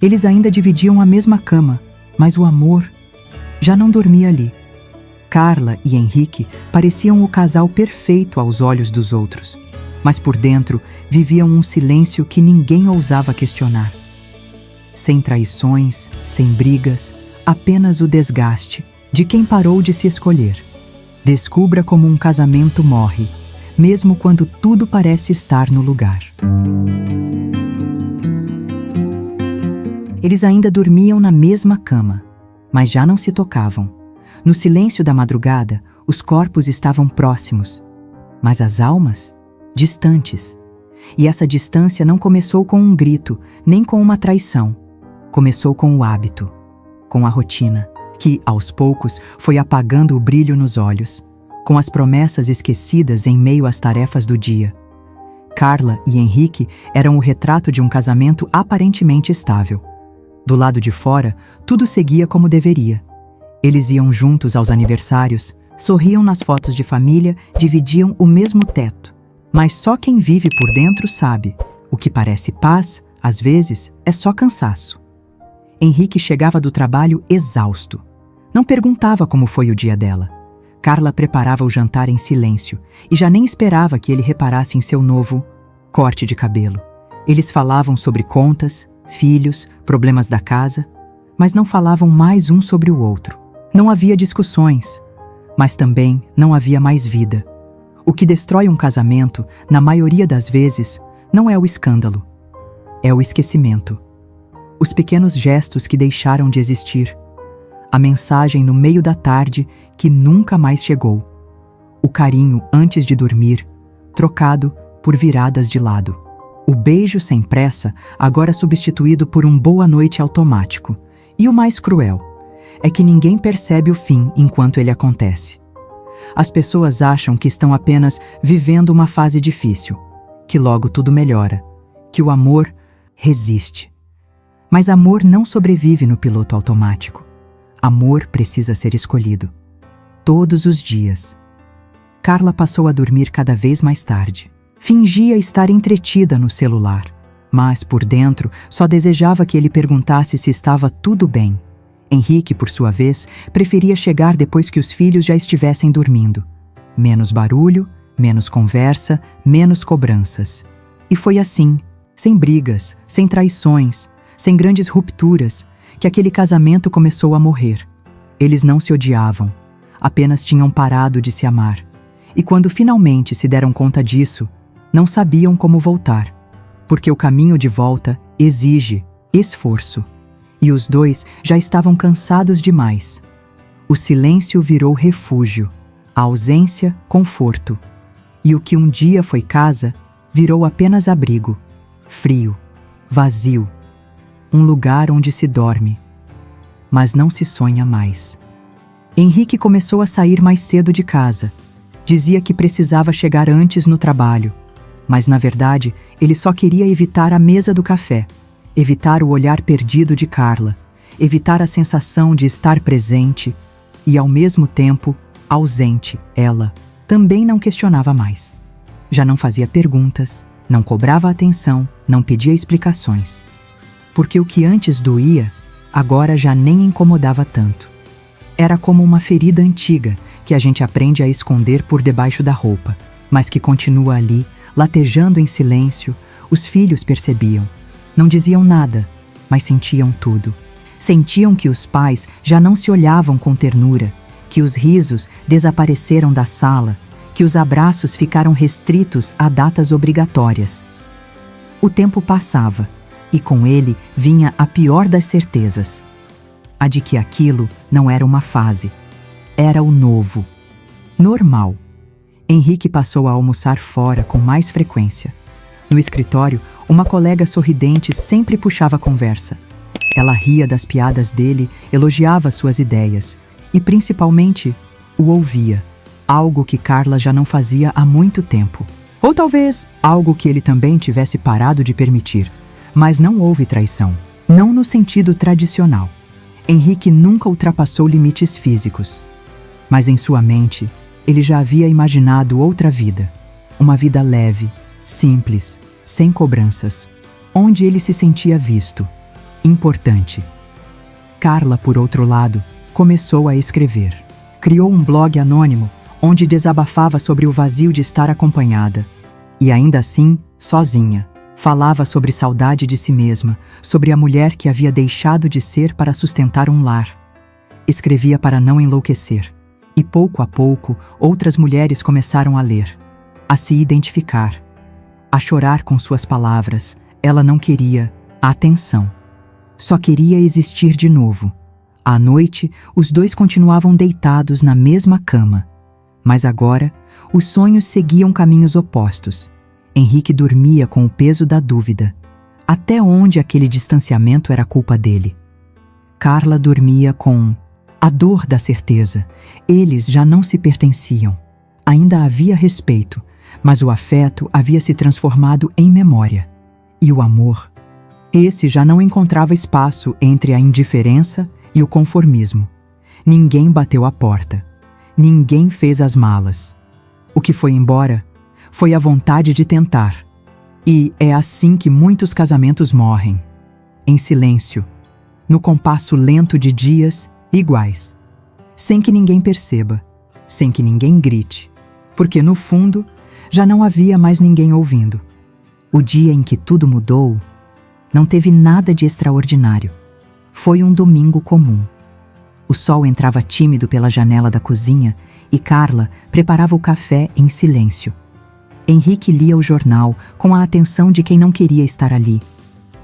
Eles ainda dividiam a mesma cama, mas o amor já não dormia ali. Carla e Henrique pareciam o casal perfeito aos olhos dos outros, mas por dentro viviam um silêncio que ninguém ousava questionar. Sem traições, sem brigas, apenas o desgaste de quem parou de se escolher. Descubra como um casamento morre, mesmo quando tudo parece estar no lugar. Eles ainda dormiam na mesma cama, mas já não se tocavam. No silêncio da madrugada, os corpos estavam próximos, mas as almas, distantes. E essa distância não começou com um grito, nem com uma traição. Começou com o hábito, com a rotina, que, aos poucos, foi apagando o brilho nos olhos, com as promessas esquecidas em meio às tarefas do dia. Carla e Henrique eram o retrato de um casamento aparentemente estável. Do lado de fora, tudo seguia como deveria. Eles iam juntos aos aniversários, sorriam nas fotos de família, dividiam o mesmo teto. Mas só quem vive por dentro sabe. O que parece paz, às vezes, é só cansaço. Henrique chegava do trabalho exausto. Não perguntava como foi o dia dela. Carla preparava o jantar em silêncio e já nem esperava que ele reparasse em seu novo corte de cabelo. Eles falavam sobre contas, filhos, problemas da casa, mas não falavam mais um sobre o outro. Não havia discussões, mas também não havia mais vida. O que destrói um casamento, na maioria das vezes, não é o escândalo, é o esquecimento. Os pequenos gestos que deixaram de existir. A mensagem no meio da tarde que nunca mais chegou. O carinho antes de dormir, trocado por viradas de lado. O beijo sem pressa, agora substituído por um boa noite automático. E o mais cruel é que ninguém percebe o fim enquanto ele acontece. As pessoas acham que estão apenas vivendo uma fase difícil, que logo tudo melhora, que o amor resiste. Mas amor não sobrevive no piloto automático. Amor precisa ser escolhido. Todos os dias. Carla passou a dormir cada vez mais tarde. Fingia estar entretida no celular, mas por dentro só desejava que ele perguntasse se estava tudo bem. Henrique, por sua vez, preferia chegar depois que os filhos já estivessem dormindo. Menos barulho, menos conversa, menos cobranças. E foi assim, sem brigas, sem traições, sem grandes rupturas, que aquele casamento começou a morrer. Eles não se odiavam, apenas tinham parado de se amar. E quando finalmente se deram conta disso, não sabiam como voltar, porque o caminho de volta exige esforço. E os dois já estavam cansados demais. O silêncio virou refúgio, a ausência, conforto. E o que um dia foi casa, virou apenas abrigo, frio, vazio. Um lugar onde se dorme, mas não se sonha mais. Henrique começou a sair mais cedo de casa. Dizia que precisava chegar antes no trabalho, mas na verdade ele só queria evitar a mesa do café, evitar o olhar perdido de Carla, evitar a sensação de estar presente e ao mesmo tempo ausente. Ela também não questionava mais. Já não fazia perguntas, não cobrava atenção, não pedia explicações. Porque o que antes doía, agora já nem incomodava tanto. Era como uma ferida antiga que a gente aprende a esconder por debaixo da roupa, mas que continua ali, latejando em silêncio. Os filhos percebiam. Não diziam nada, mas sentiam tudo. Sentiam que os pais já não se olhavam com ternura, que os risos desapareceram da sala, que os abraços ficaram restritos a datas obrigatórias. O tempo passava, e com ele vinha a pior das certezas, a de que aquilo não era uma fase, era o novo, normal. Henrique passou a almoçar fora com mais frequência. No escritório, uma colega sorridente sempre puxava a conversa. Ela ria das piadas dele, elogiava suas ideias e, principalmente, o ouvia, algo que Carla já não fazia há muito tempo. Ou talvez algo que ele também tivesse parado de permitir. Mas não houve traição, não no sentido tradicional. Henrique nunca ultrapassou limites físicos. Mas em sua mente, ele já havia imaginado outra vida. Uma vida leve, simples, sem cobranças, onde ele se sentia visto. importante. Carla, por outro lado, começou a escrever. Criou um blog anônimo onde desabafava sobre o vazio de estar acompanhada. E ainda assim, sozinha. Falava sobre saudade de si mesma, sobre a mulher que havia deixado de ser para sustentar um lar. Escrevia para não enlouquecer. E pouco a pouco, outras mulheres começaram a ler, a se identificar, a chorar com suas palavras. Ela não queria atenção. Só queria existir de novo. À noite, os dois continuavam deitados na mesma cama. Mas agora, os sonhos seguiam caminhos opostos. Henrique dormia com o peso da dúvida. Até onde aquele distanciamento era culpa dele? Carla dormia com a dor da certeza. Eles já não se pertenciam. Ainda havia respeito, mas o afeto havia se transformado em memória. E o amor? Esse já não encontrava espaço entre a indiferença e o conformismo. Ninguém bateu a porta. Ninguém fez as malas. O que foi embora foi a vontade de tentar. E é assim que muitos casamentos morrem. Em silêncio, no compasso lento de dias iguais. Sem que ninguém perceba, sem que ninguém grite. Porque no fundo, já não havia mais ninguém ouvindo. O dia em que tudo mudou não teve nada de extraordinário. Foi um domingo comum. O sol entrava tímido pela janela da cozinha e Carla preparava o café em silêncio. Henrique lia o jornal com a atenção de quem não queria estar ali.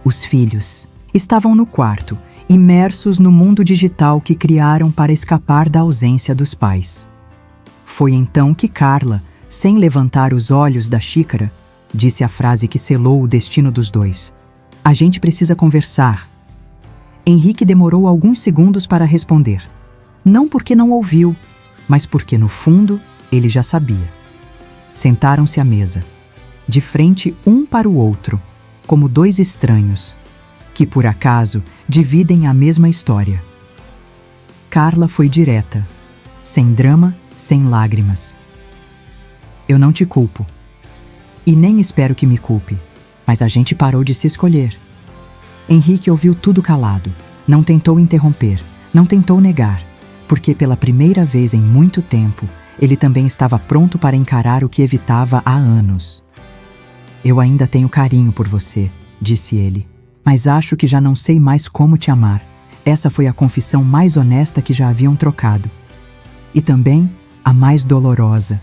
Os filhos estavam no quarto, imersos no mundo digital que criaram para escapar da ausência dos pais. Foi então que Carla, sem levantar os olhos da xícara, disse a frase que selou o destino dos dois. A gente precisa conversar. Henrique demorou alguns segundos para responder. Não porque não ouviu, mas porque, no fundo, ele já sabia. Sentaram-se à mesa, de frente um para o outro, como dois estranhos, que, por acaso, dividem a mesma história. Carla foi direta, sem drama, sem lágrimas. Eu não te culpo. E nem espero que me culpe, mas a gente parou de se escolher. Henrique ouviu tudo calado, não tentou interromper, não tentou negar, porque pela primeira vez em muito tempo, ele também estava pronto para encarar o que evitava há anos. Eu ainda tenho carinho por você, disse ele, mas acho que já não sei mais como te amar. Essa foi a confissão mais honesta que já haviam trocado. E também a mais dolorosa.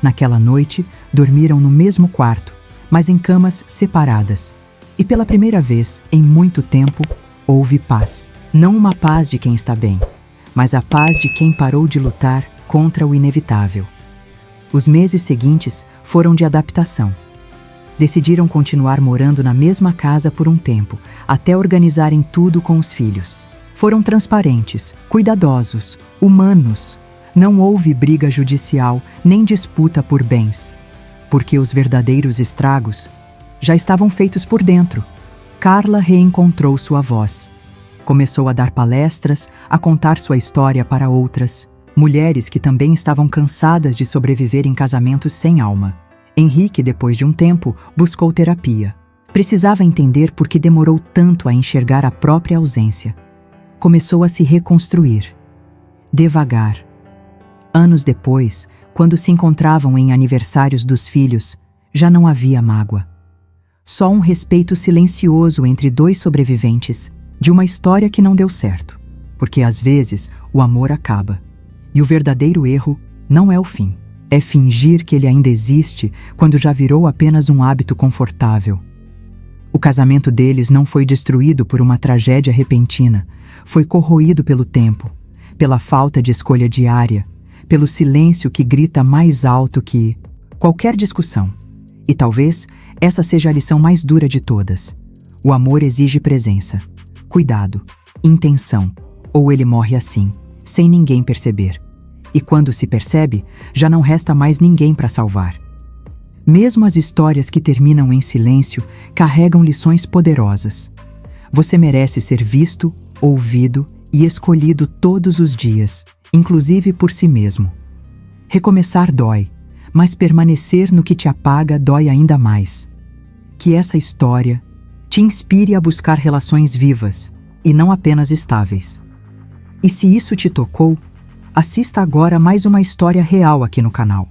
Naquela noite, dormiram no mesmo quarto, mas em camas separadas. E pela primeira vez, em muito tempo, houve paz. Não uma paz de quem está bem, mas a paz de quem parou de lutar contra o inevitável. Os meses seguintes foram de adaptação. Decidiram continuar morando na mesma casa por um tempo, até organizarem tudo com os filhos. Foram transparentes, cuidadosos, humanos. Não houve briga judicial, nem disputa por bens, porque os verdadeiros estragos já estavam feitos por dentro. Carla reencontrou sua voz. Começou a dar palestras, a contar sua história para outras, mulheres que também estavam cansadas de sobreviver em casamentos sem alma. Henrique, depois de um tempo, buscou terapia. Precisava entender por que demorou tanto a enxergar a própria ausência. Começou a se reconstruir. Devagar. Anos depois, quando se encontravam em aniversários dos filhos, já não havia mágoa. Só um respeito silencioso entre dois sobreviventes de uma história que não deu certo. Porque às vezes o amor acaba. E o verdadeiro erro não é o fim. É fingir que ele ainda existe quando já virou apenas um hábito confortável. O casamento deles não foi destruído por uma tragédia repentina. Foi corroído pelo tempo, pela falta de escolha diária, pelo silêncio que grita mais alto que qualquer discussão. E talvez essa seja a lição mais dura de todas. O amor exige presença, cuidado, intenção, ou ele morre assim, sem ninguém perceber. E quando se percebe, já não resta mais ninguém para salvar. Mesmo as histórias que terminam em silêncio carregam lições poderosas. Você merece ser visto, ouvido e escolhido todos os dias, inclusive por si mesmo. Recomeçar dói, mas permanecer no que te apaga dói ainda mais. Que essa história, te inspire a buscar relações vivas e não apenas estáveis. E se isso te tocou, assista agora a mais uma história real aqui no canal.